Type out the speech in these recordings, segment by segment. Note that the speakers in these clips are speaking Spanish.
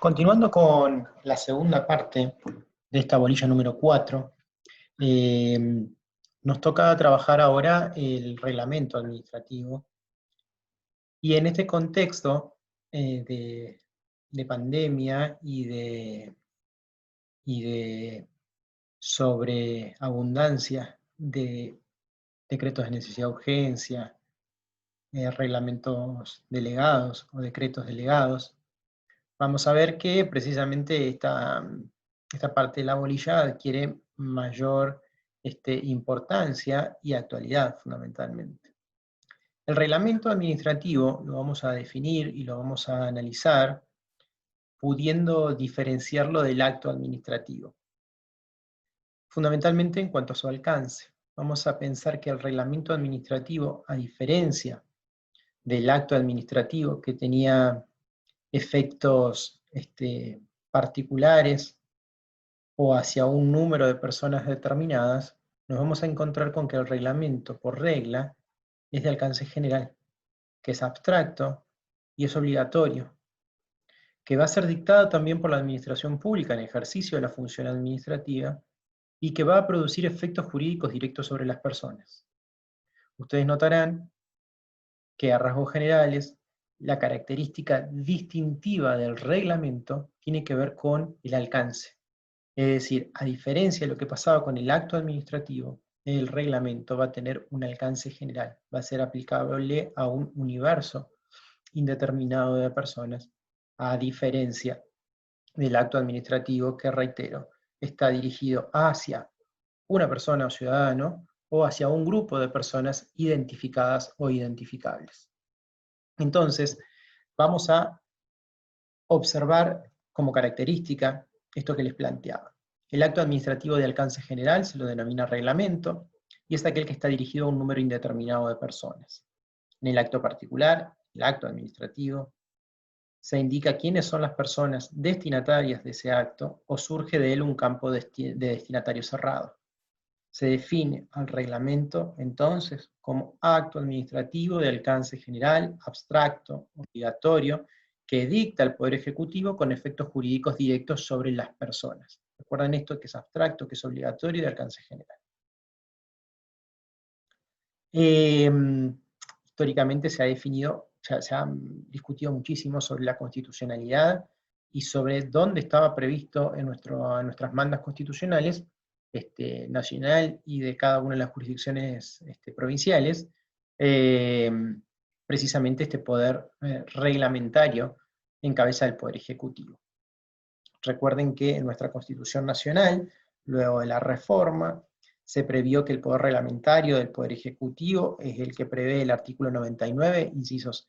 Continuando con la segunda parte de esta bolilla número 4, eh, nos toca trabajar ahora el reglamento administrativo. Y en este contexto de pandemia y de sobreabundancia de decretos de necesidad de urgencia, reglamentos delegados o decretos delegados, vamos a ver que precisamente esta parte de la bolilla adquiere mayor importancia y actualidad fundamentalmente. El reglamento administrativo lo vamos a definir y lo vamos a analizar pudiendo diferenciarlo del acto administrativo. Fundamentalmente en cuanto a su alcance. Vamos a pensar que el reglamento administrativo, a diferencia del acto administrativo que tenía efectos particulares o hacia un número de personas determinadas, nos vamos a encontrar con que el reglamento, por regla, es de alcance general, que es abstracto y es obligatorio, que va a ser dictado también por la administración pública en ejercicio de la función administrativa y que va a producir efectos jurídicos directos sobre las personas. Ustedes notarán que a rasgos generales, la característica distintiva del reglamento tiene que ver con el alcance. Es decir, a diferencia de lo que pasaba con el acto administrativo, el reglamento va a tener un alcance general, va a ser aplicable a un universo indeterminado de personas, a diferencia del acto administrativo que, reitero, está dirigido hacia una persona o ciudadano o hacia un grupo de personas identificadas o identificables. Entonces, vamos a observar como característica esto que les planteaba. El acto administrativo de alcance general se lo denomina reglamento, y es aquel que está dirigido a un número indeterminado de personas. En el acto particular, el acto administrativo, se indica quiénes son las personas destinatarias de ese acto, o surge de él un campo de destinatario cerrado. Se define al reglamento, entonces, como acto administrativo de alcance general, abstracto, obligatorio, que dicta el Poder Ejecutivo con efectos jurídicos directos sobre las personas. Recuerden esto, que es abstracto, que es obligatorio y de alcance general. Históricamente se ha definido, se ha discutido muchísimo sobre la constitucionalidad y sobre dónde estaba previsto en nuestras mandas constitucionales, nacional y de cada una de las jurisdicciones provinciales, precisamente este poder reglamentario en cabeza del Poder Ejecutivo. Recuerden que en nuestra Constitución Nacional, luego de la reforma, se previó que el poder reglamentario del Poder Ejecutivo es el que prevé el artículo 99, incisos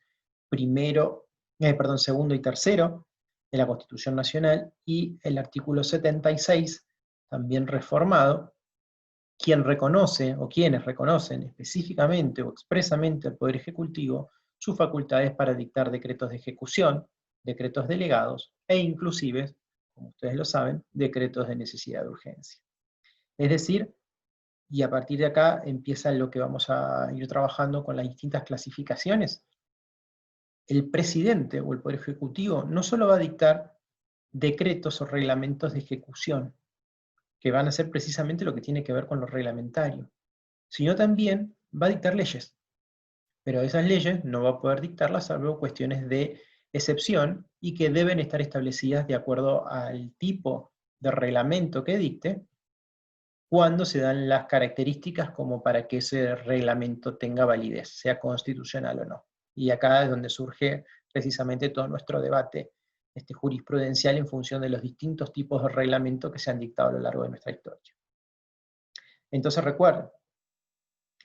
segundo y tercero de la Constitución Nacional, y el artículo 76, también reformado, quien reconoce, o quienes reconocen específicamente o expresamente al Poder Ejecutivo sus facultades para dictar decretos de ejecución, decretos delegados, e inclusive, como ustedes lo saben, decretos de necesidad de urgencia. Es decir, y a partir de acá empieza lo que vamos a ir trabajando con las distintas clasificaciones. El presidente o el Poder Ejecutivo no solo va a dictar decretos o reglamentos de ejecución, que van a ser precisamente lo que tiene que ver con lo reglamentario, sino también va a dictar leyes. Pero esas leyes no va a poder dictarlas salvo cuestiones de excepción y que deben estar establecidas de acuerdo al tipo de reglamento que dicte, cuando se dan las características como para que ese reglamento tenga validez, sea constitucional o no. Y acá es donde surge precisamente todo nuestro debate jurisprudencial en función de los distintos tipos de reglamento que se han dictado a lo largo de nuestra historia. Entonces recuerden,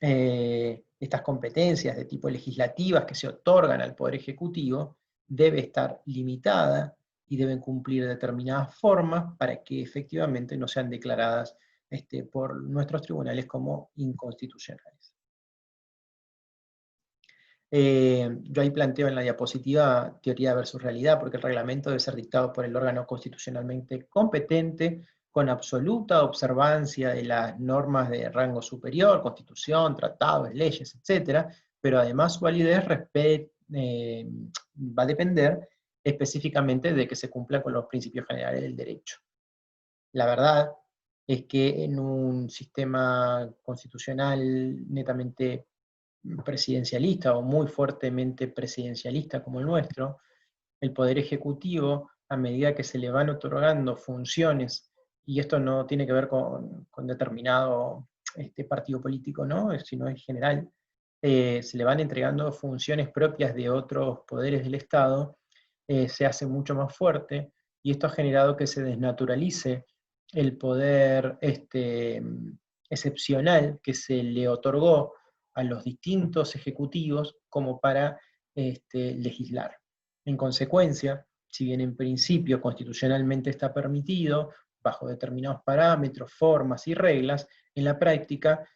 estas competencias de tipo legislativas que se otorgan al Poder Ejecutivo debe estar limitada y deben cumplir determinadas formas para que efectivamente no sean declaradas por nuestros tribunales como inconstitucionales. Yo ahí planteo en la diapositiva teoría versus realidad, porque el reglamento debe ser dictado por el órgano constitucionalmente competente, con absoluta observancia de las normas de rango superior, constitución, tratados, leyes, etc., pero además su validez va a depender específicamente de que se cumpla con los principios generales del derecho. La verdad es que en un sistema constitucional netamente presidencialista o muy fuertemente presidencialista como el nuestro, el Poder Ejecutivo, a medida que se le van otorgando funciones, y esto no tiene que ver con determinado partido político, ¿no? Sino en general, se le van entregando funciones propias de otros poderes del Estado, se hace mucho más fuerte, y esto ha generado que se desnaturalice el poder excepcional que se le otorgó a los distintos ejecutivos como para legislar. En consecuencia, si bien en principio constitucionalmente está permitido, bajo determinados parámetros, formas y reglas, en la práctica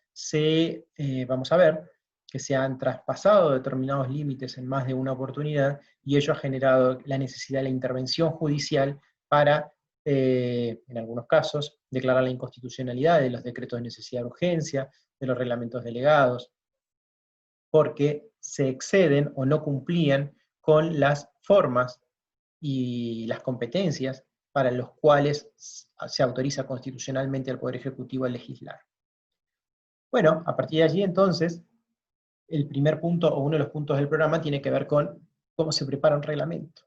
vamos a ver que se han traspasado determinados límites en más de una oportunidad, y ello ha generado la necesidad de la intervención judicial para, en algunos casos, declarar la inconstitucionalidad de los decretos de necesidad de urgencia, de los reglamentos delegados, porque se exceden o no cumplían con las formas y las competencias para los cuales se autoriza constitucionalmente al Poder Ejecutivo a legislar. Bueno, a partir de allí entonces, el primer punto o uno de los puntos del programa tiene que ver con cómo se prepara un reglamento.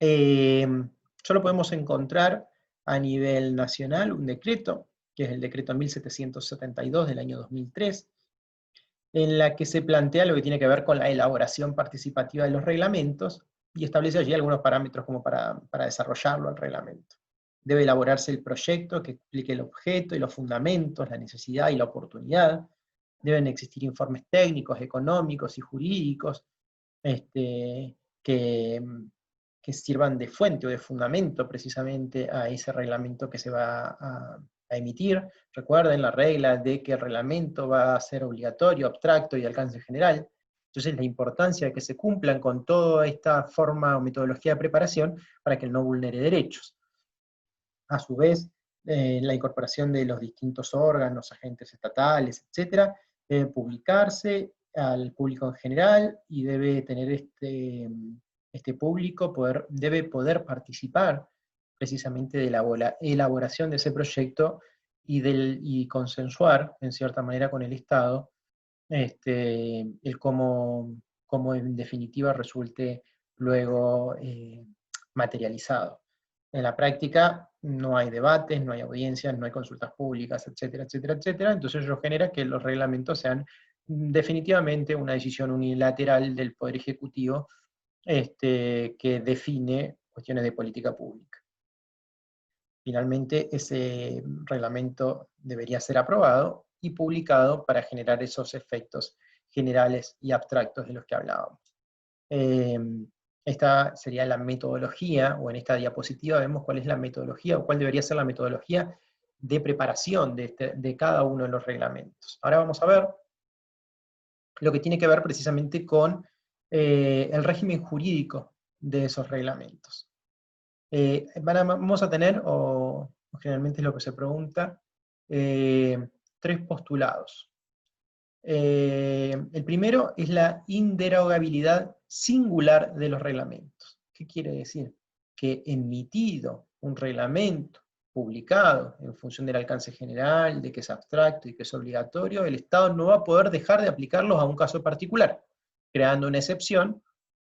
Solo podemos encontrar a nivel nacional un decreto, que es el decreto 1772 del año 2003, en la que se plantea lo que tiene que ver con la elaboración participativa de los reglamentos, y establece allí algunos parámetros como para desarrollarlo el reglamento. Debe elaborarse el proyecto que explique el objeto y los fundamentos, la necesidad y la oportunidad. Deben existir informes técnicos, económicos y jurídicos que sirvan de fuente o de fundamento precisamente a ese reglamento que se va a emitir. Recuerden la regla de que el reglamento va a ser obligatorio, abstracto y de alcance general. Entonces la importancia de que se cumplan con toda esta forma o metodología de preparación para que no vulnere derechos. A su vez, la incorporación de los distintos órganos, agentes estatales, etcétera, debe publicarse al público en general, y debe tener este público debe poder participar precisamente de la elaboración de ese proyecto y consensuar, en cierta manera, con el Estado, el cómo en definitiva resulte luego materializado. En la práctica no hay debates, no hay audiencias, no hay consultas públicas, etcétera, etcétera, etcétera. Entonces ello genera que los reglamentos sean definitivamente una decisión unilateral del Poder Ejecutivo que define cuestiones de política pública. Finalmente, ese reglamento debería ser aprobado y publicado para generar esos efectos generales y abstractos de los que hablábamos. Esta sería la metodología, o en esta diapositiva vemos cuál es la metodología, o cuál debería ser la metodología de preparación de cada uno de los reglamentos. Ahora vamos a ver lo que tiene que ver precisamente con el régimen jurídico de esos reglamentos. Vamos a tener, o generalmente es lo que se pregunta, tres postulados. El primero es la inderogabilidad singular de los reglamentos. ¿Qué quiere decir? Que emitido un reglamento publicado en función del alcance general, de que es abstracto y que es obligatorio, el Estado no va a poder dejar de aplicarlos a un caso particular, creando una excepción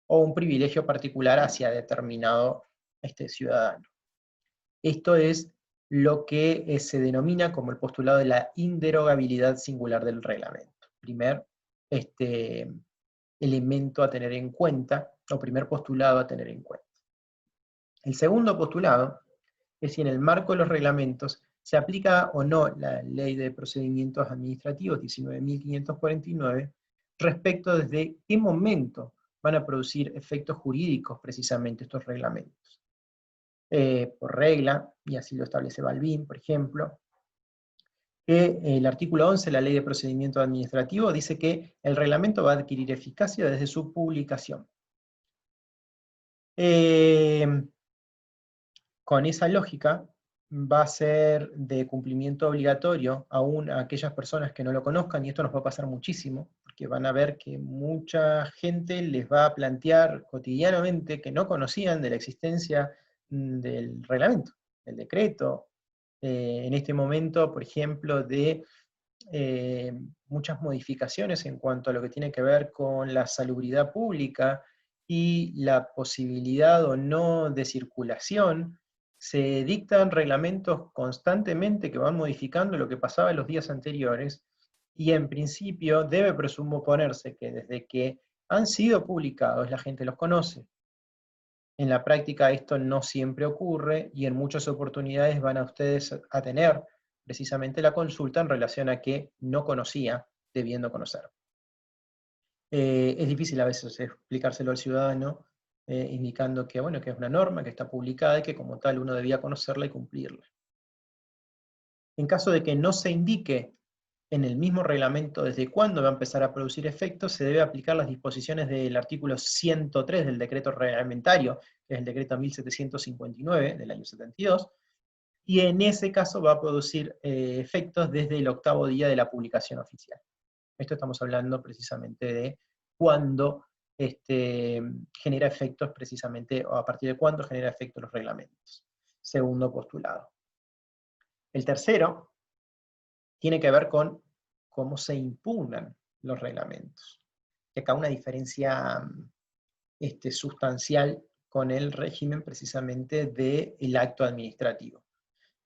o un privilegio particular hacia determinado ciudadano. Esto es lo que se denomina como el postulado de la inderogabilidad singular del reglamento. Primer elemento a tener en cuenta, o primer postulado a tener en cuenta. El segundo postulado es si en el marco de los reglamentos se aplica o no la Ley de Procedimientos Administrativos 19.549 respecto desde qué momento van a producir efectos jurídicos precisamente estos reglamentos. Por regla, y así lo establece Balbín, por ejemplo, que el artículo 11 de la Ley de Procedimiento Administrativo dice que el reglamento va a adquirir eficacia desde su publicación. Con esa lógica, va a ser de cumplimiento obligatorio aún a aquellas personas que no lo conozcan, y esto nos va a pasar muchísimo, que van a ver que mucha gente les va a plantear cotidianamente que no conocían de la existencia del reglamento, del decreto, en este momento, por ejemplo, de muchas modificaciones en cuanto a lo que tiene que ver con la salubridad pública y la posibilidad o no de circulación. Se dictan reglamentos constantemente que van modificando lo que pasaba en los días anteriores, y en principio debe presuponerse que desde que han sido publicados la gente los conoce. En la práctica esto no siempre ocurre, y en muchas oportunidades van a ustedes a tener precisamente la consulta en relación a que no conocía, debiendo conocer. Es difícil a veces explicárselo al ciudadano, indicando que, bueno, que es una norma, que está publicada y que como tal uno debía conocerla y cumplirla. En caso de que no se indique en el mismo reglamento desde cuándo va a empezar a producir efectos, se debe aplicar las disposiciones del artículo 103 del decreto reglamentario, que es el decreto 1759 del año 72, y en ese caso va a producir efectos desde el 8º día de la publicación oficial. Esto estamos hablando precisamente de cuándo genera efectos precisamente, o a partir de cuándo genera efectos los reglamentos. Segundo postulado. El tercero tiene que ver con cómo se impugnan los reglamentos. Y acá una diferencia sustancial con el régimen precisamente del acto administrativo.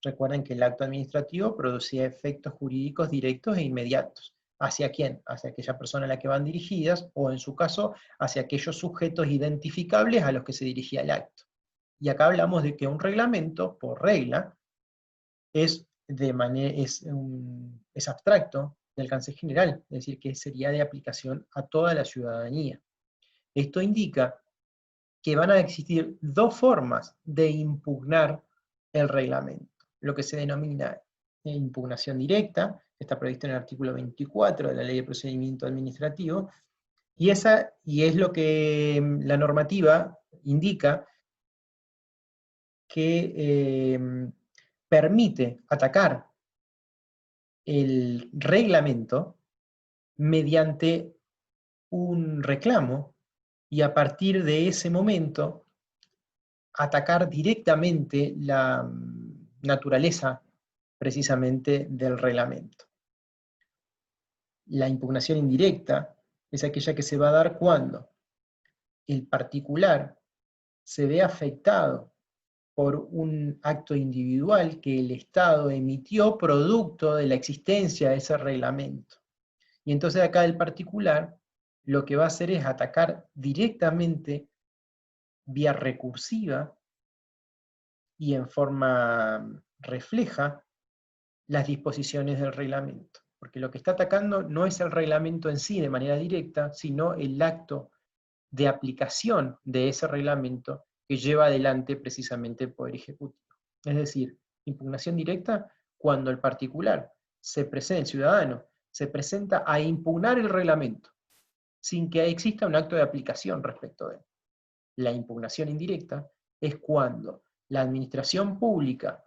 Recuerden que el acto administrativo producía efectos jurídicos directos e inmediatos. ¿Hacia quién? Hacia aquella persona a la que van dirigidas, o en su caso, hacia aquellos sujetos identificables a los que se dirigía el acto. Y acá hablamos de que un reglamento, por regla, es abstracto, de alcance general, es decir, que sería de aplicación a toda la ciudadanía. Esto indica que van a existir dos formas de impugnar el reglamento, lo que se denomina impugnación directa, que está previsto en el artículo 24 de la Ley de Procedimiento Administrativo, y es lo que la normativa indica que permite atacar el reglamento mediante un reclamo, y a partir de ese momento atacar directamente la naturaleza precisamente del reglamento. La impugnación indirecta es aquella que se va a dar cuando el particular se ve afectado por un acto individual que el Estado emitió producto de la existencia de ese reglamento. Y entonces acá el particular lo que va a hacer es atacar directamente, vía recursiva y en forma refleja, las disposiciones del reglamento. Porque lo que está atacando no es el reglamento en sí de manera directa, sino el acto de aplicación de ese reglamento que lleva adelante precisamente el Poder Ejecutivo. Es decir, impugnación directa cuando el particular el ciudadano, se presenta a impugnar el reglamento, sin que exista un acto de aplicación respecto de él. La impugnación indirecta es cuando la administración pública,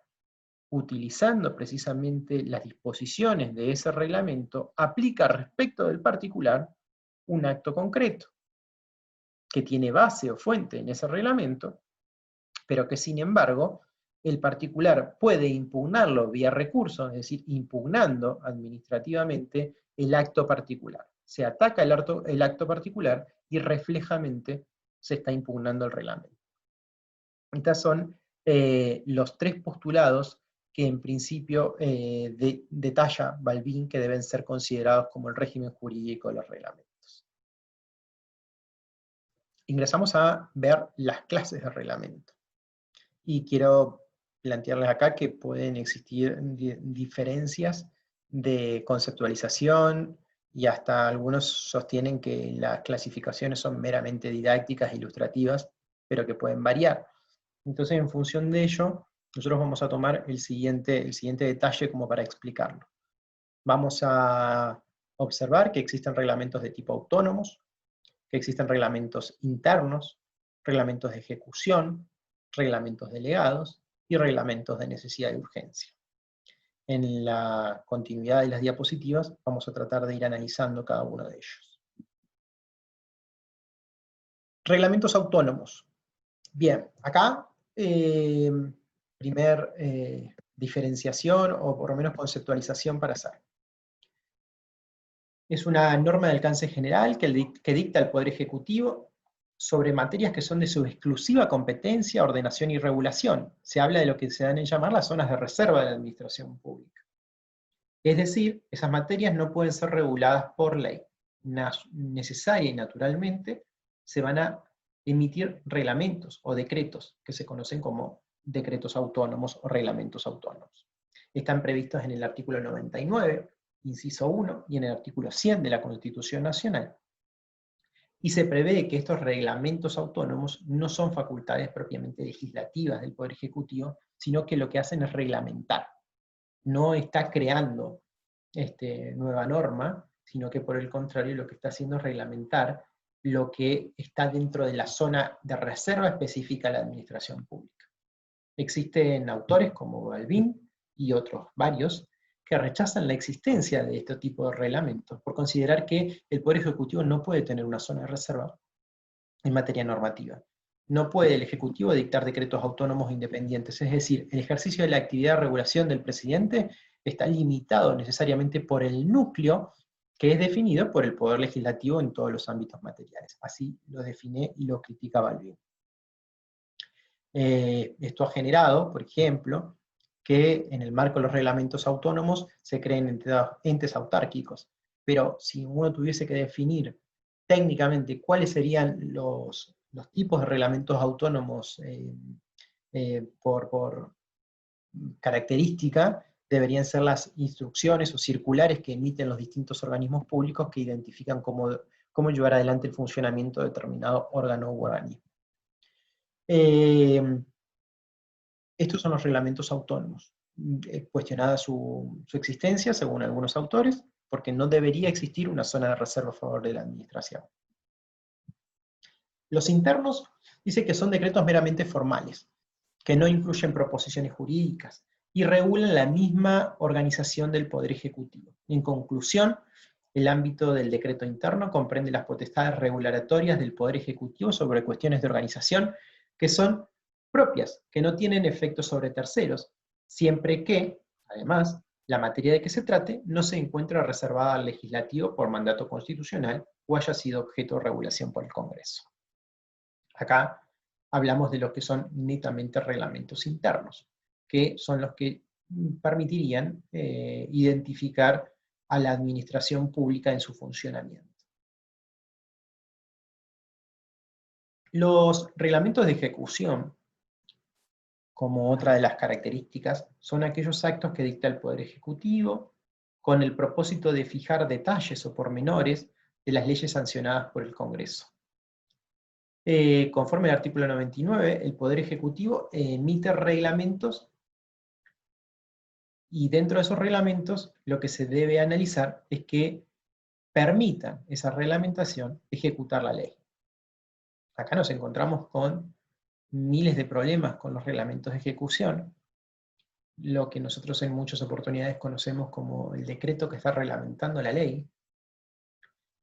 utilizando precisamente las disposiciones de ese reglamento, aplica respecto del particular un acto concreto, que tiene base o fuente en ese reglamento, pero que sin embargo el particular puede impugnarlo vía recurso, es decir, impugnando administrativamente el acto particular. Se ataca el acto particular y reflejamente se está impugnando el reglamento. Estos son los tres postulados que en principio detalla Balbín, que deben ser considerados como el régimen jurídico de los reglamentos. Ingresamos a ver las clases de reglamento. Y quiero plantearles acá que pueden existir diferencias de conceptualización, y hasta algunos sostienen que las clasificaciones son meramente didácticas e ilustrativas, pero que pueden variar. Entonces, en función de ello, nosotros vamos a tomar el siguiente detalle como para explicarlo. Vamos a observar que existen reglamentos de tipo autónomos, que existen reglamentos internos, reglamentos de ejecución, reglamentos delegados y reglamentos de necesidad y urgencia. En la continuidad de las diapositivas vamos a tratar de ir analizando cada uno de ellos. Reglamentos autónomos. Bien, acá, primer diferenciación, o por lo menos conceptualización para hacer. Es una norma de alcance general que dicta el Poder Ejecutivo sobre materias que son de su exclusiva competencia, ordenación y regulación. Se habla de lo que se dan en llamar las zonas de reserva de la administración pública. Es decir, esas materias no pueden ser reguladas por ley. Necesaria y naturalmente se van a emitir reglamentos o decretos que se conocen como decretos autónomos o reglamentos autónomos. Están previstos en el artículo 99, inciso 1, y en el artículo 100 de la Constitución Nacional. Y se prevé que estos reglamentos autónomos no son facultades propiamente legislativas del Poder Ejecutivo, sino que lo que hacen es reglamentar. No está creando nueva norma, sino que por el contrario lo que está haciendo es reglamentar lo que está dentro de la zona de reserva específica de la administración pública. Existen autores como Balbín y otros varios que rechazan la existencia de este tipo de reglamentos por considerar que el Poder Ejecutivo no puede tener una zona de reserva en materia normativa. No puede el Ejecutivo dictar decretos autónomos independientes, es decir, el ejercicio de la actividad de regulación del presidente está limitado necesariamente por el núcleo que es definido por el Poder Legislativo en todos los ámbitos materiales. Así lo define y lo critica Balbín. Esto ha generado, por ejemplo, que en el marco de los reglamentos autónomos se creen entes autárquicos, pero si uno tuviese que definir técnicamente cuáles serían los tipos de reglamentos autónomos por característica, deberían ser las instrucciones o circulares que emiten los distintos organismos públicos que identifican cómo llevar adelante el funcionamiento de determinado órgano u organismo. Estos son los reglamentos autónomos. Cuestionada su existencia, según algunos autores, porque no debería existir una zona de reserva a favor de la administración. Los internos dice que son decretos meramente formales, que no incluyen proposiciones jurídicas, y regulan la misma organización del Poder Ejecutivo. En conclusión, el ámbito del decreto interno comprende las potestades regulatorias del Poder Ejecutivo sobre cuestiones de organización que son propias, que no tienen efecto sobre terceros, siempre que, además, la materia de que se trate no se encuentre reservada al legislativo por mandato constitucional o haya sido objeto de regulación por el Congreso. Acá hablamos de lo que son netamente reglamentos internos, que son los que permitirían identificar a la administración pública en su funcionamiento. Los reglamentos de ejecución, como otra de las características, son aquellos actos que dicta el Poder Ejecutivo con el propósito de fijar detalles o pormenores de las leyes sancionadas por el Congreso. Conforme al artículo 99, el Poder Ejecutivo emite reglamentos y dentro de esos reglamentos lo que se debe analizar es que permitan esa reglamentación ejecutar la ley. Acá nos encontramos con miles de problemas con los reglamentos de ejecución, lo que nosotros en muchas oportunidades conocemos como el decreto que está reglamentando la ley,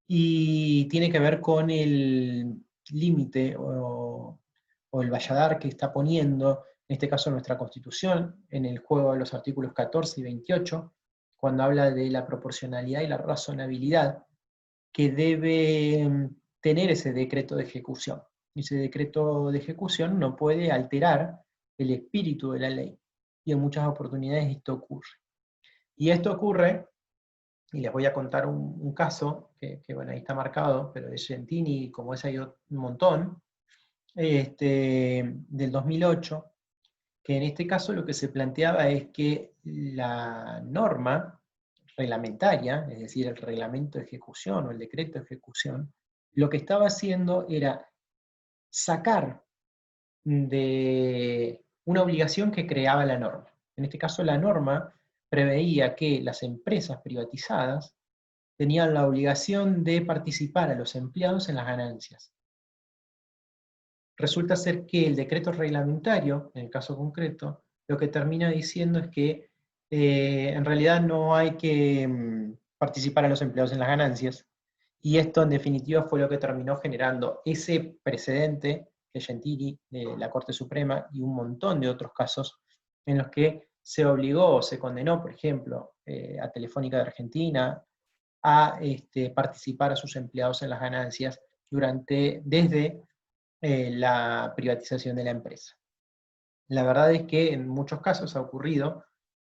y tiene que ver con el límite o el valladar que está poniendo, en este caso nuestra Constitución, en el juego de los artículos 14 y 28, cuando habla de la proporcionalidad y la razonabilidad que debe tener ese decreto de ejecución. Ese decreto de ejecución no puede alterar el espíritu de la ley, y en muchas oportunidades esto ocurre. Y esto ocurre, y les voy a contar un caso, que bueno, ahí está marcado, pero de Gentini, como ese hay un montón, del 2008, que en este caso lo que se planteaba es que la norma reglamentaria, es decir, el reglamento de ejecución o el decreto de ejecución, lo que estaba haciendo era sacar de una obligación que creaba la norma. En este caso la norma preveía que las empresas privatizadas tenían la obligación de participar a los empleados en las ganancias. Resulta ser que el decreto reglamentario, en el caso concreto, lo que termina diciendo es que en realidad no hay que participar a los empleados en las ganancias, Y esto en definitiva fue lo que terminó generando ese precedente de Gentili, de la Corte Suprema, y un montón de otros casos en los que se obligó o se condenó, por ejemplo, a Telefónica de Argentina a participar a sus empleados en las ganancias desde la privatización de la empresa. La verdad es que en muchos casos ha ocurrido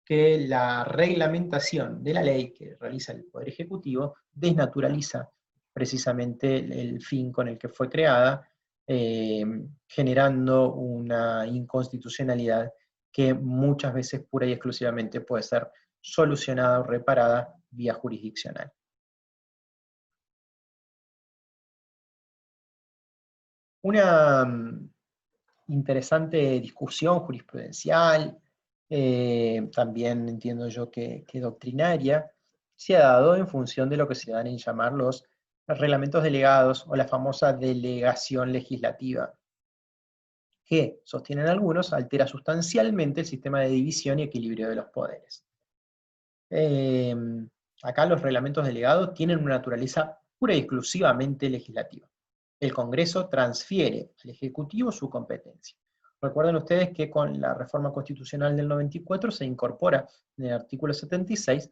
que la reglamentación de la ley que realiza el Poder Ejecutivo desnaturaliza precisamente el fin con el que fue creada, generando una inconstitucionalidad que muchas veces pura y exclusivamente puede ser solucionada o reparada vía jurisdiccional. Una interesante discusión jurisprudencial, también entiendo yo que doctrinaria, se ha dado en función de lo que se dan en llamar los reglamentos delegados o la famosa delegación legislativa, que, sostienen algunos, altera sustancialmente el sistema de división y equilibrio de los poderes. Acá los reglamentos delegados tienen una naturaleza pura y exclusivamente legislativa. El Congreso transfiere al Ejecutivo su competencia. Recuerden ustedes que con la reforma constitucional del 94 se incorpora en el artículo 76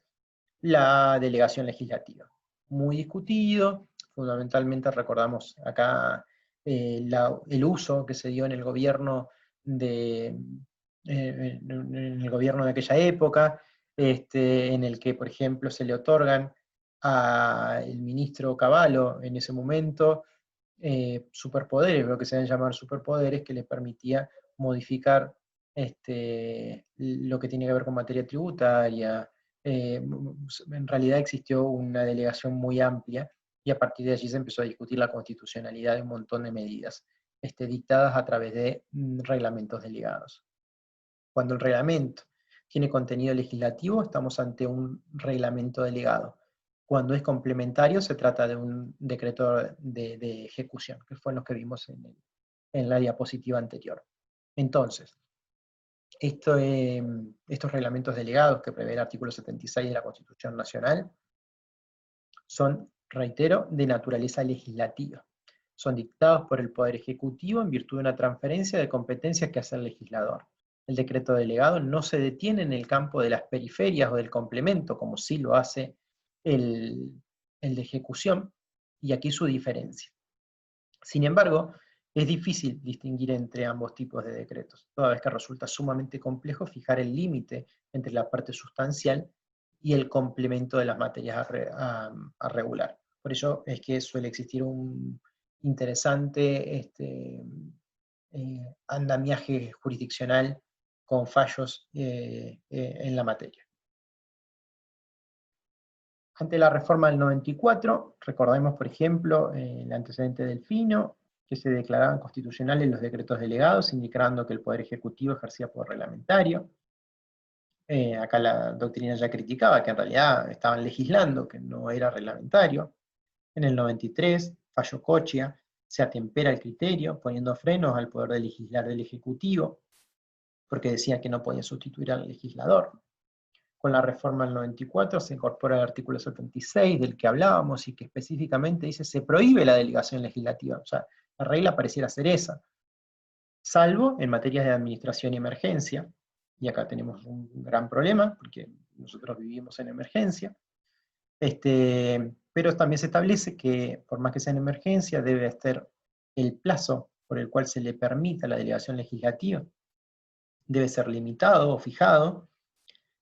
la delegación legislativa. Muy discutido, fundamentalmente recordamos acá el uso que se dio en el gobierno en el gobierno de aquella época, en el que, por ejemplo, se le otorgan al ministro Cavallo en ese momento superpoderes, lo que se deben llamar superpoderes, que le permitía modificar lo que tiene que ver con materia tributaria. En realidad existió una delegación muy amplia y a partir de allí se empezó a discutir la constitucionalidad de un montón de medidas dictadas a través de reglamentos delegados. Cuando el reglamento tiene contenido legislativo, estamos ante un reglamento delegado. Cuando es complementario, se trata de un decreto de ejecución, que fue lo que vimos en la diapositiva anterior. Entonces, estos reglamentos delegados que prevé el artículo 76 de la Constitución Nacional son, reitero, de naturaleza legislativa. Son dictados por el Poder Ejecutivo en virtud de una transferencia de competencias que hace el legislador. El decreto delegado no se detiene en el campo de las periferias o del complemento, como sí lo hace el de ejecución, y aquí su diferencia. Sin embargo, es difícil distinguir entre ambos tipos de decretos, toda vez que resulta sumamente complejo fijar el límite entre la parte sustancial y el complemento de las materias a regular. Por ello es que suele existir un interesante andamiaje jurisdiccional con fallos en la materia. Ante la reforma del 94, recordemos, por ejemplo, el antecedente del Fino, que se declaraban constitucionales los decretos delegados, indicando que el Poder Ejecutivo ejercía poder reglamentario. Acá la doctrina ya criticaba que en realidad estaban legislando, que no era reglamentario. En el 93, fallo Cochia, se atempera el criterio, poniendo frenos al poder de legislar del Ejecutivo, porque decía que no podía sustituir al legislador. Con la reforma del 94 se incorpora el artículo 76 del que hablábamos y que específicamente dice se prohíbe la delegación legislativa. O sea, la regla pareciera ser esa, salvo en materias de administración y emergencia, y acá tenemos un gran problema, porque nosotros vivimos en emergencia, pero también se establece que, por más que sea en emergencia, debe estar el plazo por el cual se le permita la delegación legislativa, debe ser limitado o fijado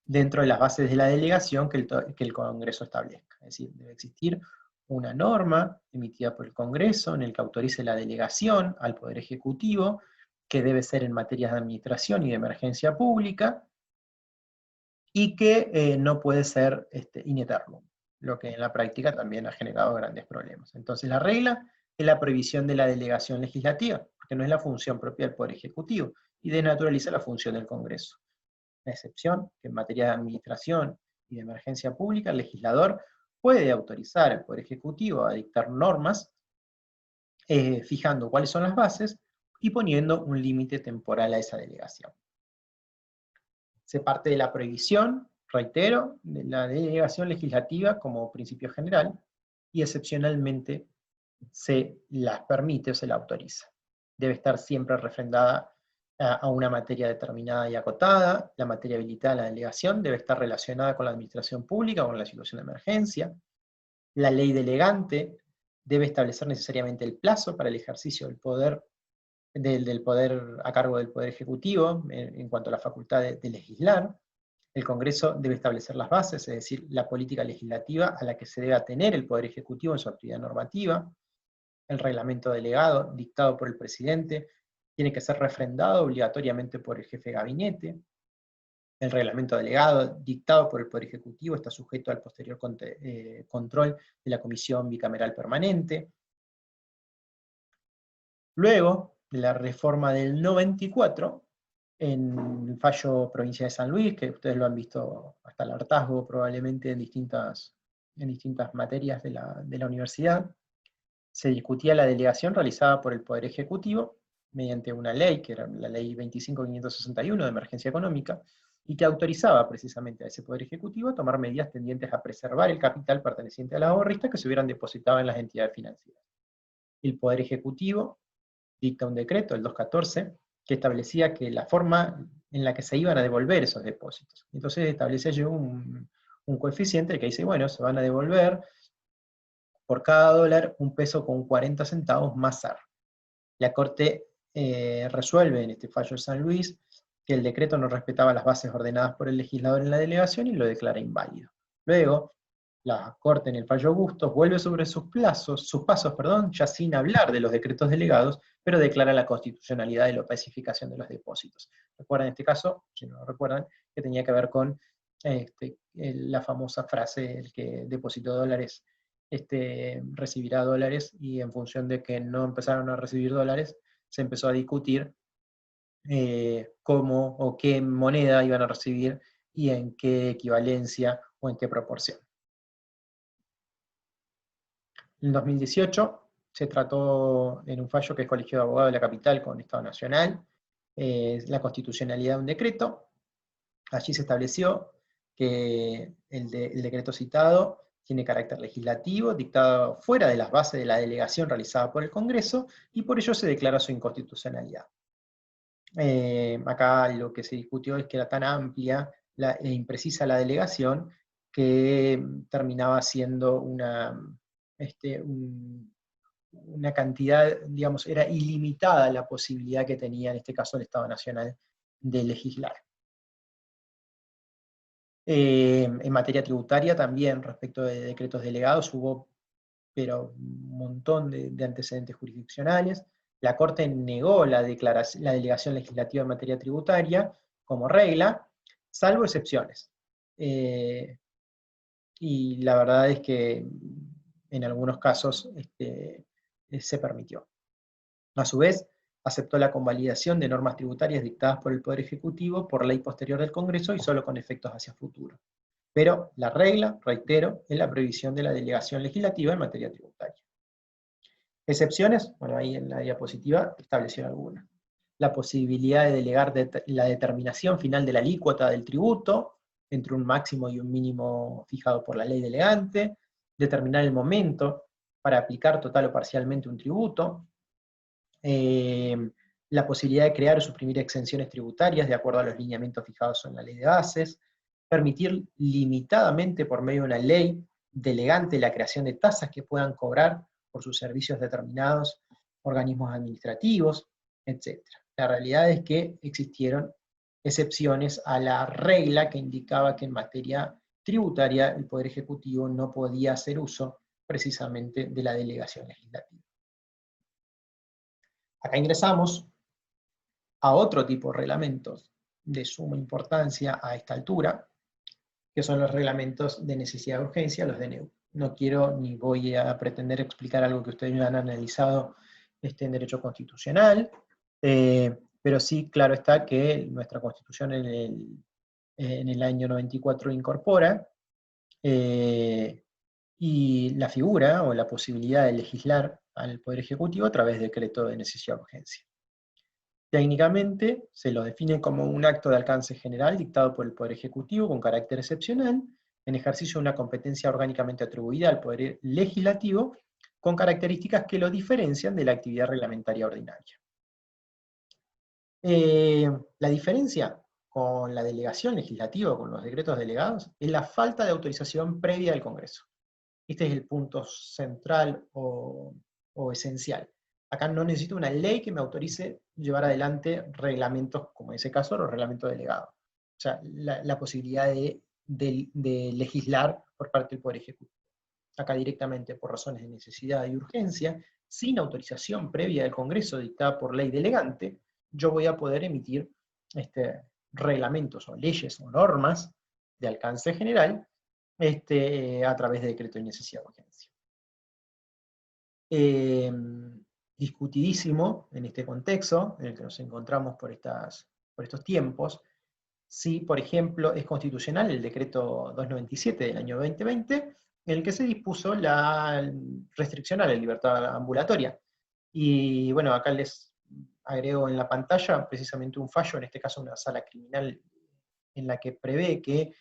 dentro de las bases de la delegación que el Congreso establezca. Es decir, debe existir una norma emitida por el Congreso en el que autorice la delegación al Poder Ejecutivo, que debe ser en materias de administración y de emergencia pública, y que no puede ser in eternum, lo que en la práctica también ha generado grandes problemas. Entonces la regla es la prohibición de la delegación legislativa, porque no es la función propia del Poder Ejecutivo, y desnaturaliza la función del Congreso. La excepción, que en materia de administración y de emergencia pública, el legislador puede autorizar al Poder Ejecutivo a dictar normas, fijando cuáles son las bases y poniendo un límite temporal a esa delegación. Se parte de la prohibición, reitero, de la delegación legislativa como principio general, y excepcionalmente se las permite o se la autoriza. Debe estar siempre refrendada a una materia determinada y acotada. La materia habilitada en la delegación debe estar relacionada con la administración pública o con la situación de emergencia. La ley delegante debe establecer necesariamente el plazo para el ejercicio del poder, del poder a cargo del Poder Ejecutivo en cuanto a la facultad de legislar. El Congreso debe establecer las bases, es decir, la política legislativa a la que se debe atener el Poder Ejecutivo en su actividad normativa. El reglamento delegado, dictado por el presidente, tiene que ser refrendado obligatoriamente por el jefe de gabinete. El reglamento delegado, dictado por el Poder Ejecutivo, está sujeto al posterior control de la Comisión Bicameral Permanente. Luego de la reforma del 94, en el fallo Provincia de San Luis, que ustedes lo han visto hasta el hartazgo probablemente en distintas materias de la universidad, se discutía la delegación realizada por el Poder Ejecutivo mediante una ley, que era la ley 25.561 de emergencia económica, y que autorizaba precisamente a ese Poder Ejecutivo a tomar medidas tendientes a preservar el capital perteneciente a los ahorristas que se hubieran depositado en las entidades financieras. El Poder Ejecutivo dicta un decreto, el 214, que establecía que la forma en la que se iban a devolver esos depósitos. Entonces establecía yo un coeficiente que dice, bueno, se van a devolver por cada dólar $1.40 más SAR. La Corte resuelve en este fallo de San Luis que el decreto no respetaba las bases ordenadas por el legislador en la delegación y lo declara inválido. Luego, la Corte en el fallo Bustos vuelve sobre sus pasos, ya sin hablar de los decretos delegados, pero declara la constitucionalidad de la pacificación de los depósitos. Recuerdan este caso, si no lo recuerdan, que tenía que ver con la famosa frase, el que depositó dólares recibirá dólares, y en función de que no empezaron a recibir dólares, se empezó a discutir cómo o qué moneda iban a recibir y en qué equivalencia o en qué proporción. En 2018 se trató en un fallo que es Colegio de Abogados de la Capital con Estado Nacional, la constitucionalidad de un decreto. Allí se estableció que el decreto citado tiene carácter legislativo, dictado fuera de las bases de la delegación realizada por el Congreso, y por ello se declara su inconstitucionalidad. Acá lo que se discutió es que era tan amplia e imprecisa la delegación que terminaba siendo una cantidad, digamos, era ilimitada la posibilidad que tenía en este caso el Estado Nacional de legislar. En materia tributaria también, respecto de decretos delegados, hubo pero un montón de antecedentes jurisdiccionales. La Corte negó la delegación legislativa en materia tributaria como regla, salvo excepciones. Y la verdad es que en algunos casos se permitió. A su vez, aceptó la convalidación de normas tributarias dictadas por el Poder Ejecutivo por ley posterior del Congreso y solo con efectos hacia futuro. Pero la regla, reitero, es la prohibición de la delegación legislativa en materia tributaria. Excepciones, bueno, ahí en la diapositiva estableció algunas. La posibilidad de delegar la determinación final de la alícuota del tributo, entre un máximo y un mínimo fijado por la ley delegante, determinar el momento para aplicar total o parcialmente un tributo, la posibilidad de crear o suprimir exenciones tributarias de acuerdo a los lineamientos fijados en la ley de bases, permitir limitadamente por medio de una ley delegante la creación de tasas que puedan cobrar por sus servicios determinados organismos administrativos, etc. La realidad es que existieron excepciones a la regla que indicaba que en materia tributaria el Poder Ejecutivo no podía hacer uso precisamente de la delegación legislativa. Acá ingresamos a otro tipo de reglamentos de suma importancia a esta altura, que son los reglamentos de necesidad de urgencia, los DNU. No quiero ni voy a pretender explicar algo que ustedes ya han analizado en derecho constitucional, pero sí, claro está que nuestra Constitución en el año 94 incorpora, y la figura o la posibilidad de legislar al Poder Ejecutivo a través de decreto de necesidad de urgencia. Técnicamente se lo define como un acto de alcance general dictado por el Poder Ejecutivo con carácter excepcional, en ejercicio de una competencia orgánicamente atribuida al Poder Legislativo, con características que lo diferencian de la actividad reglamentaria ordinaria. La diferencia con la delegación legislativa, con los decretos delegados, es la falta de autorización previa del Congreso. Este es el punto central o esencial. Acá no necesito una ley que me autorice llevar adelante reglamentos, como en ese caso, los reglamentos delegados. O sea, la posibilidad de legislar por parte del Poder Ejecutivo. Acá directamente por razones de necesidad y urgencia, sin autorización previa del Congreso dictada por ley delegante, yo voy a poder emitir reglamentos o leyes o normas de alcance general a través de decreto de necesidad de urgencia. Discutidísimo en este contexto en el que nos encontramos por estos tiempos, si, por ejemplo, es constitucional el decreto 297 del año 2020, en el que se dispuso la restricción a la libertad ambulatoria. Y bueno, acá les agrego en la pantalla precisamente un fallo, en este caso una sala criminal, en la que prevé que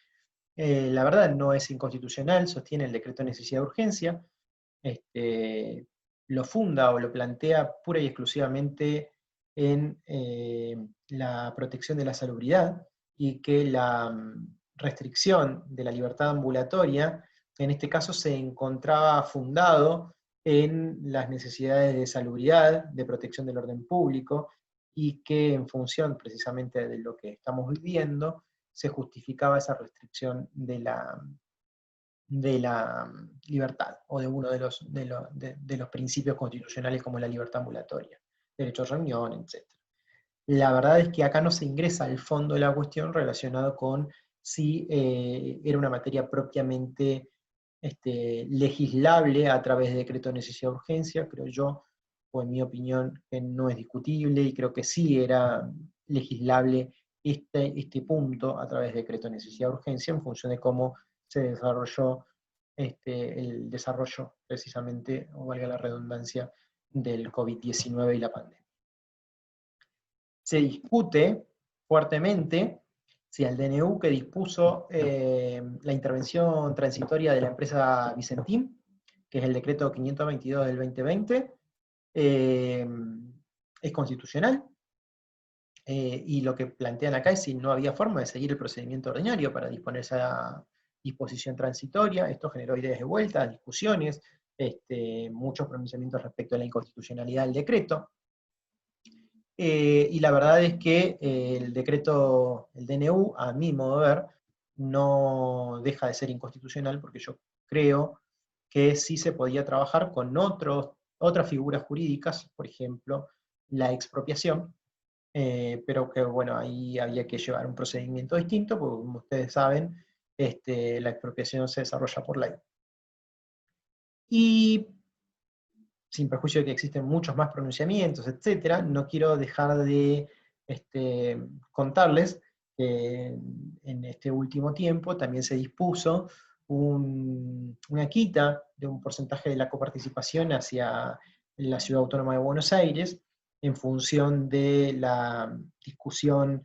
la verdad no es inconstitucional, sostiene el decreto de necesidad de urgencia, lo funda o lo plantea pura y exclusivamente en la protección de la salubridad, y que la restricción de la libertad ambulatoria, en este caso se encontraba fundado en las necesidades de salubridad, de protección del orden público, y que en función precisamente de lo que estamos viviendo, se justificaba esa restricción de la libertad, o de uno de los principios constitucionales como la libertad ambulatoria, derecho a reunión, etc. La verdad es que acá no se ingresa al fondo de la cuestión relacionado con si era una materia propiamente legislable a través de decreto de necesidad de urgencia. Creo yo, o en mi opinión, que no es discutible, y creo que sí era legislable este punto a través de decreto de necesidad de urgencia, en función de cómo se desarrolló el desarrollo, precisamente, o valga la redundancia, del COVID-19 y la pandemia. Se discute fuertemente si el DNU que dispuso la intervención transitoria de la empresa Vicentín, que es el decreto 522 del 2020, es constitucional, y lo que plantean acá es si no había forma de seguir el procedimiento ordinario para disponer esa disposición transitoria. Esto generó ideas de vuelta, discusiones, muchos pronunciamientos respecto a la inconstitucionalidad del decreto. Y la verdad es que el decreto, el DNU, a mi modo de ver, no deja de ser inconstitucional, porque yo creo que sí se podía trabajar con otras figuras jurídicas, por ejemplo, la expropiación, pero que bueno, ahí había que llevar un procedimiento distinto, porque como ustedes saben, la expropiación se desarrolla por ley. Y sin perjuicio de que existen muchos más pronunciamientos, etc., no quiero dejar de contarles que en este último tiempo también se dispuso una quita de un porcentaje de la coparticipación hacia la Ciudad Autónoma de Buenos Aires, en función de la discusión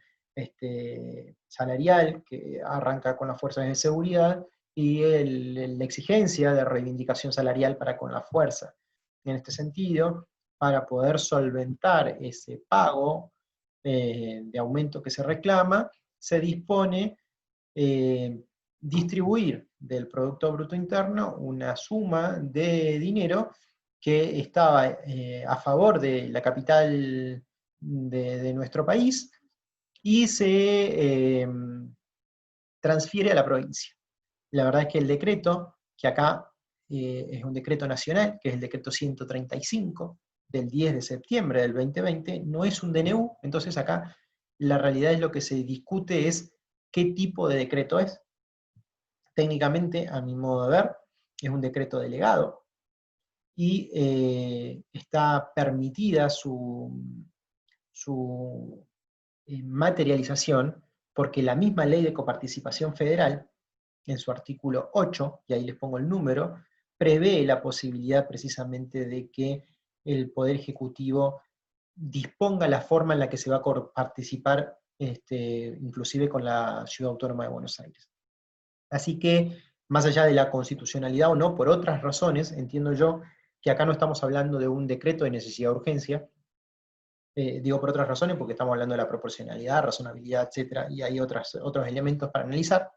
salarial que arranca con las fuerzas de seguridad, y la exigencia de reivindicación salarial para con la fuerza. En este sentido, para poder solventar ese pago de aumento que se reclama, se dispone distribuir del Producto Bruto Interno una suma de dinero que estaba a favor de la capital de nuestro país, y se transfiere a la provincia. La verdad es que el decreto, que acá es un decreto nacional, que es el decreto 135 del 10 de septiembre del 2020, no es un DNU, entonces acá la realidad es lo que se discute es qué tipo de decreto es. Técnicamente, a mi modo de ver, es un decreto delegado, y está permitida su materialización, porque la misma ley de coparticipación federal, en su artículo 8, y ahí les pongo el número, prevé la posibilidad precisamente de que el Poder Ejecutivo disponga la forma en la que se va a participar, inclusive con la Ciudad Autónoma de Buenos Aires. Así que más allá de la constitucionalidad o no, por otras razones, entiendo yo que acá no estamos hablando de un decreto de necesidad de urgencia, digo por otras razones porque estamos hablando de la proporcionalidad, razonabilidad, etcétera, y hay otros elementos para analizar,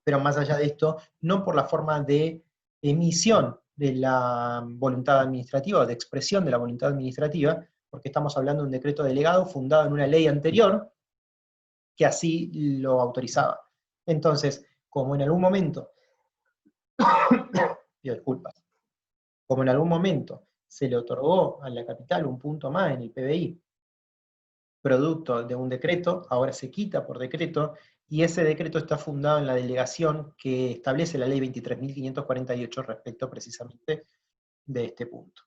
pero más allá de esto, no por la forma de emisión de la voluntad administrativa, o de expresión de la voluntad administrativa, porque estamos hablando de un decreto delegado fundado en una ley anterior que así lo autorizaba. Entonces, como en algún momento, pido disculpas, como en algún momento se le otorgó a la capital un punto más en el PBI, producto de un decreto, ahora se quita por decreto, y ese decreto está fundado en la delegación que establece la ley 23.548 respecto precisamente de este punto.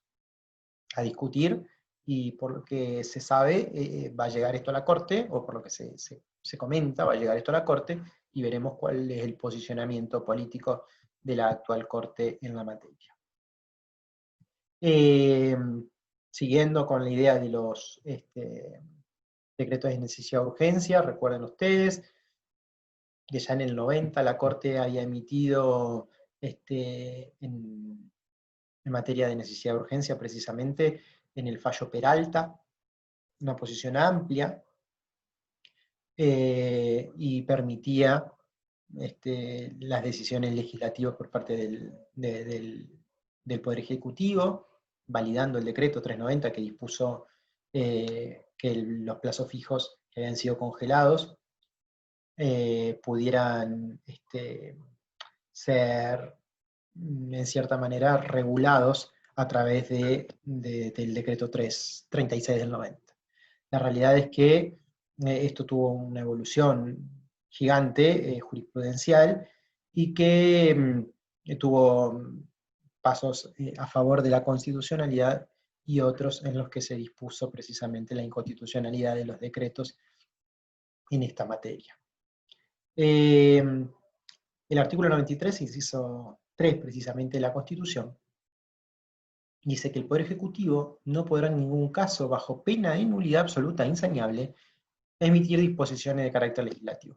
A discutir, y por lo que se sabe, va a llegar esto a la Corte, o por lo que se comenta, va a llegar esto a la Corte, y veremos cuál es el posicionamiento político de la actual Corte en la materia. Siguiendo con la idea de los decretos de necesidad de urgencia, recuerden ustedes que ya en el 90 la Corte había emitido en materia de necesidad de urgencia, precisamente en el fallo Peralta, una posición amplia, y permitía las decisiones legislativas por parte del Poder Ejecutivo, validando el decreto 390 que dispuso que los plazos fijos que habían sido congelados pudieran ser, en cierta manera, regulados a través del decreto 36 del 90. La realidad es que esto tuvo una evolución gigante, jurisprudencial, y que tuvo pasos a favor de la constitucionalidad y otros en los que se dispuso precisamente la inconstitucionalidad de los decretos en esta materia. El artículo 93, inciso 3 precisamente de la Constitución, dice que el Poder Ejecutivo no podrá en ningún caso, bajo pena de nulidad absoluta e insaneable, emitir disposiciones de carácter legislativo.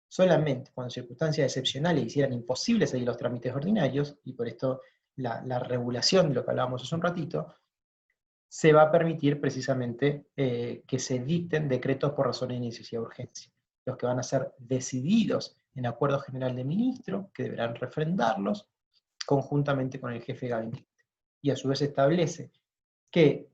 Solamente cuando circunstancias excepcionales hicieran imposible seguir los trámites ordinarios, y por esto la regulación de lo que hablábamos hace un ratito, se va a permitir precisamente que se dicten decretos por razones de necesidad de urgencia, los que van a ser decididos en acuerdo general de ministros, que deberán refrendarlos conjuntamente con el jefe de gabinete. Y a su vez establece que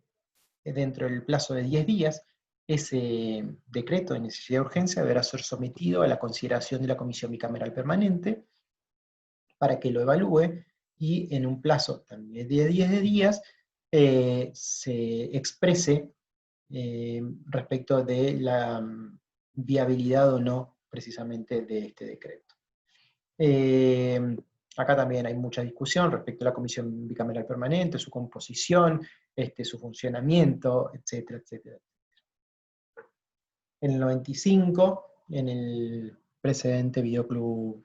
dentro del plazo de 10 días, ese decreto de necesidad de urgencia deberá ser sometido a la consideración de la Comisión Bicameral Permanente para que lo evalúe, y en un plazo también de 10 días se exprese respecto de la viabilidad o no precisamente de este decreto. Acá también hay mucha discusión respecto a la Comisión Bicameral Permanente, su composición, su funcionamiento, etcétera, etcétera. En el 95, en el precedente Videoclub,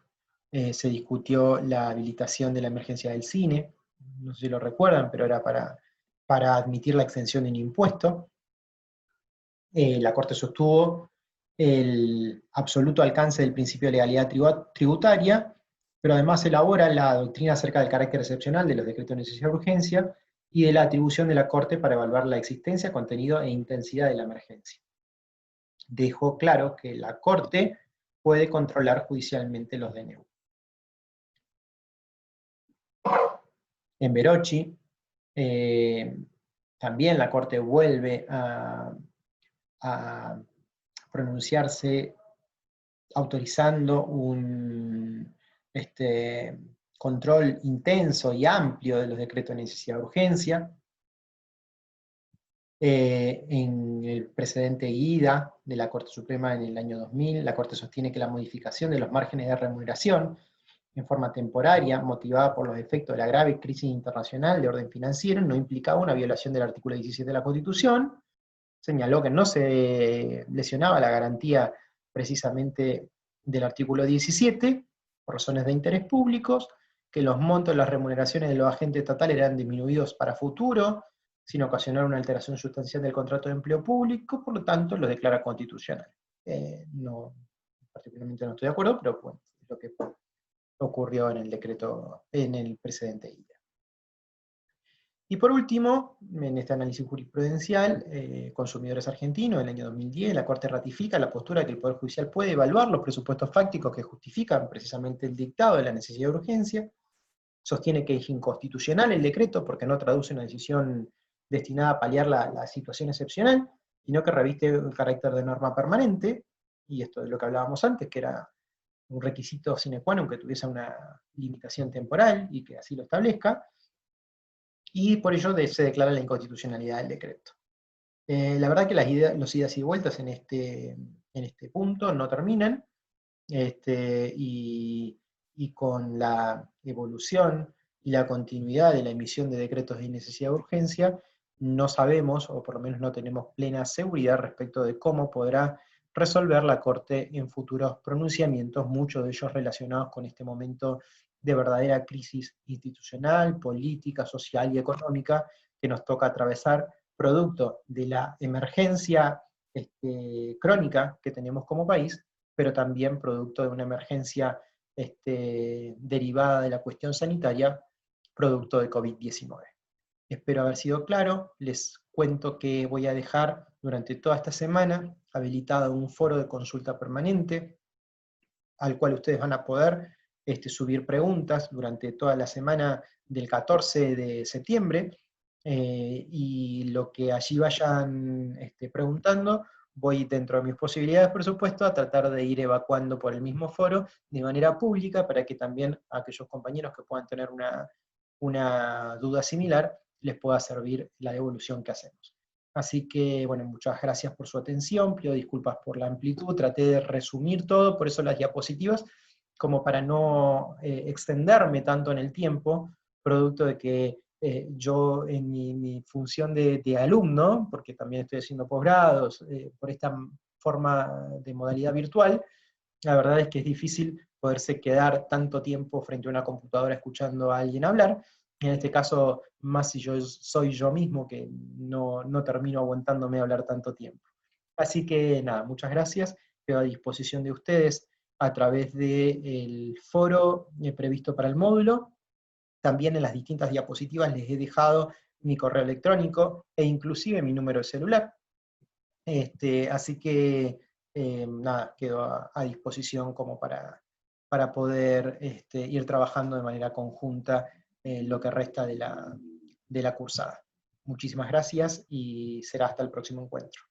se discutió la habilitación de la emergencia del cine, no sé si lo recuerdan, pero era para admitir la exención de un impuesto. La Corte sostuvo el absoluto alcance del principio de legalidad tributaria, pero además elabora la doctrina acerca del carácter excepcional de los decretos de necesidad de urgencia y de la atribución de la Corte para evaluar la existencia, contenido e intensidad de la emergencia. Dejó claro que la Corte puede controlar judicialmente los DNU. En Verocci, también la Corte vuelve a pronunciarse autorizando un control intenso y amplio de los decretos de necesidad de urgencia. En el precedente IDA de la Corte Suprema en el año 2000, la Corte sostiene que la modificación de los márgenes de remuneración en forma temporaria, motivada por los efectos de la grave crisis internacional de orden financiero, no implicaba una violación del artículo 17 de la Constitución. Señaló que no se lesionaba la garantía precisamente del artículo 17, por razones de interés públicos, que los montos de las remuneraciones de los agentes estatales eran disminuidos para futuro, sin ocasionar una alteración sustancial del contrato de empleo público, por lo tanto lo declara constitucional. No, particularmente no estoy de acuerdo, pero bueno, es lo que ocurrió en el decreto, en el precedente IDE. Y por último, en este análisis jurisprudencial, Consumidores Argentinos, en el año 2010, la Corte ratifica la postura de que el Poder Judicial puede evaluar los presupuestos fácticos que justifican precisamente el dictado de la necesidad de urgencia, sostiene que es inconstitucional el decreto porque no traduce una decisión destinada a paliar la situación excepcional, sino que reviste el carácter de norma permanente, y esto es lo que hablábamos antes, que era un requisito sine qua non que tuviese una limitación temporal y que así lo establezca, y por ello se declara la inconstitucionalidad del decreto. La verdad que los idas y vueltas en este punto no terminan, y con la evolución y la continuidad de la emisión de decretos de necesidad de urgencia, no sabemos, o por lo menos no tenemos plena seguridad respecto de cómo podrá resolver la Corte en futuros pronunciamientos, muchos de ellos relacionados con este momento de verdadera crisis institucional, política, social y económica que nos toca atravesar, producto de la emergencia crónica que tenemos como país, pero también producto de una emergencia derivada de la cuestión sanitaria, producto de COVID-19. Espero haber sido claro. Les cuento que voy a dejar durante toda esta semana habilitado un foro de consulta permanente, al cual ustedes van a poder subir preguntas durante toda la semana del 14 de septiembre, y lo que allí vayan preguntando, voy dentro de mis posibilidades, por supuesto, a tratar de ir evacuando por el mismo foro de manera pública, para que también aquellos compañeros que puedan tener una duda similar, les pueda servir la devolución que hacemos. Así que, bueno, muchas gracias por su atención, pido disculpas por la amplitud, traté de resumir todo, por eso las diapositivas, como para no extenderme tanto en el tiempo, producto de que yo en mi función de alumno, porque también estoy haciendo posgrados, por esta forma de modalidad virtual, la verdad es que es difícil poderse quedar tanto tiempo frente a una computadora escuchando a alguien hablar. En este caso, más si yo soy yo mismo, que no termino aguantándome a hablar tanto tiempo. Así que nada, muchas gracias. Quedo a disposición de ustedes a través del foro previsto para el módulo. También en las distintas diapositivas les he dejado mi correo electrónico e inclusive mi número de celular. Así que nada, quedo a disposición como para poder ir trabajando de manera conjunta lo que resta de la cursada. Muchísimas gracias y será hasta el próximo encuentro.